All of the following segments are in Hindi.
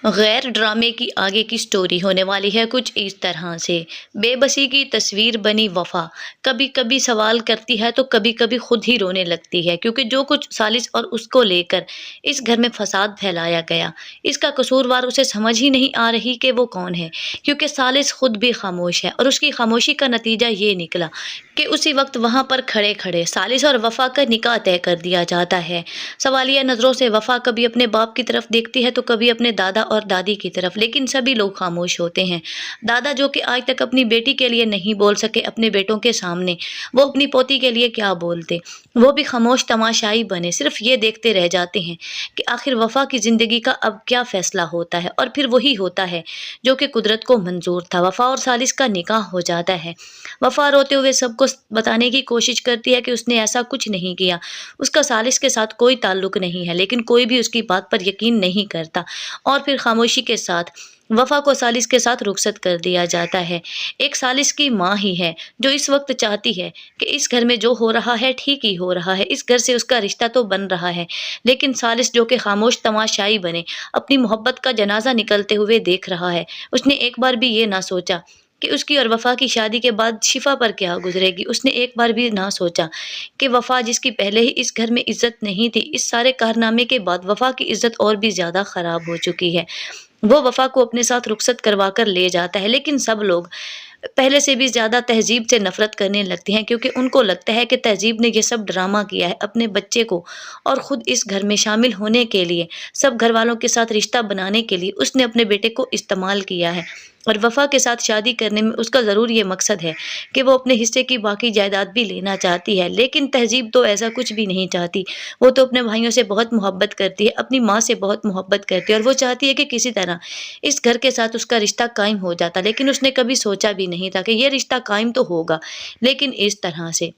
गैर ड्रामे की आगे की स्टोरी होने वाली है कुछ इस तरह से। बेबसी की तस्वीर बनी वफा। कभी कभी सवाल करती है तो कभी कभी खुद ही रोने लगती है, क्योंकि जो कुछ सालिस और उसको लेकर इस घर में फसाद फैलाया गया, इसका कसूरवार उसे समझ ही नहीं आ रही कि वो कौन है। क्योंकि सालिस खुद भी खामोश है और उसकी खामोशी का नतीजा ये निकला कि उसी वक्त वहां पर खड़े खड़े सालिस और वफा का निकाह तय कर दिया जाता है। सवालिया नजरों से वफा कभी अपने बाप की तरफ देखती है तो कभी अपने दादा और दादी की तरफ, लेकिन सभी लोग खामोश होते हैं। दादा जो कि आज तक अपनी बेटी के लिए नहीं बोल सके अपने बेटों के सामने, वो अपनी पोती के लिए क्या बोलते। वो भी खामोश तमाशाई बने, सिर्फ ये देखते रह जाते हैं कि आखिर वफा की जिंदगी का अब क्या फैसला होता है। और फिर वही होता है जो कि कुदरत को मंजूर था। वफा और सालिस का निकाह हो जाता है। वफा रोते हुए सबको बताने की कोशिश करती है कि उसने ऐसा कुछ नहीं किया, उसका सालिस के साथ कोई ताल्लुक नहीं है, लेकिन कोई भी उसकी बात पर यकीन नहीं करता। और फिर खामोशी के साथ वफा को सालिस के साथ रुखसत कर दिया जाता है। एक सालिस की माँ ही है जो इस वक्त चाहती है कि इस घर में जो हो रहा है ठीक ही हो रहा है, इस घर से उसका रिश्ता तो बन रहा है। लेकिन सालिस जो कि खामोश तमाशाई बने अपनी मोहब्बत का जनाजा निकलते हुए देख रहा है, उसने एक बार भी ये ना सोचा कि उसकी और वफा की शादी के बाद शिफा पर क्या गुजरेगी। उसने एक बार भी ना सोचा कि वफा, जिसकी पहले ही इस घर में इज्जत नहीं थी, इस सारे कारनामे के बाद वफा की इज्जत और भी ज्यादा खराब हो चुकी है। वो वफा को अपने साथ रुखसत करवा कर ले जाता है, लेकिन सब लोग पहले से भी ज़्यादा तहज़ीब से नफ़रत करने लगती हैं, क्योंकि उनको लगता है कि तहज़ीब ने ये सब ड्रामा किया है अपने बच्चे को और ख़ुद इस घर में शामिल होने के लिए, सब घरवालों के साथ रिश्ता बनाने के लिए उसने अपने बेटे को इस्तेमाल किया है। और वफ़ा के साथ शादी करने में उसका ज़रूर ये मकसद है कि वो अपने हिस्से की बाकी जायदाद भी लेना चाहती है, लेकिन तहज़ीब तो ऐसा कुछ भी नहीं चाहती। वो तो अपने भाइयों से बहुत मोहब्बत करती है, अपनी माँ से बहुत मोहब्बत करती है और वो चाहती है कि किसी तरह इस घर के साथ उसका रिश्ता कायम हो जाता। लेकिन उसने कभी सोचा भी नहीं था कि ये रिश्ता कायम तो होगा, लेकिन इस तरह से।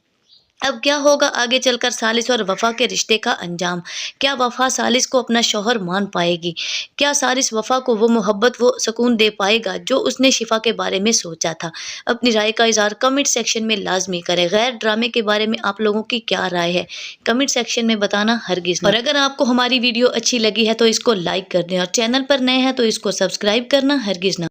अब क्या होगा आगे चलकर सालिस और वफ़ा के रिश्ते का अंजाम? क्या वफ़ा सालिस को अपना शौहर मान पाएगी? क्या सालिस वफ़ा को वो मोहब्बत, वो सुकून दे पाएगा जो उसने शिफ़ा के बारे में सोचा था? अपनी राय का इज़हार कमेंट सेक्शन में लाज़मी करें। गैर ड्रामे के बारे में आप लोगों की क्या राय है? कमेंट सेक्शन में बताना हरगिज़ ना। और अगर आपको हमारी वीडियो अच्छी लगी है तो इसको लाइक कर दें और चैनल पर नए हैं तो इसको सब्सक्राइब करना हरगिज़ ना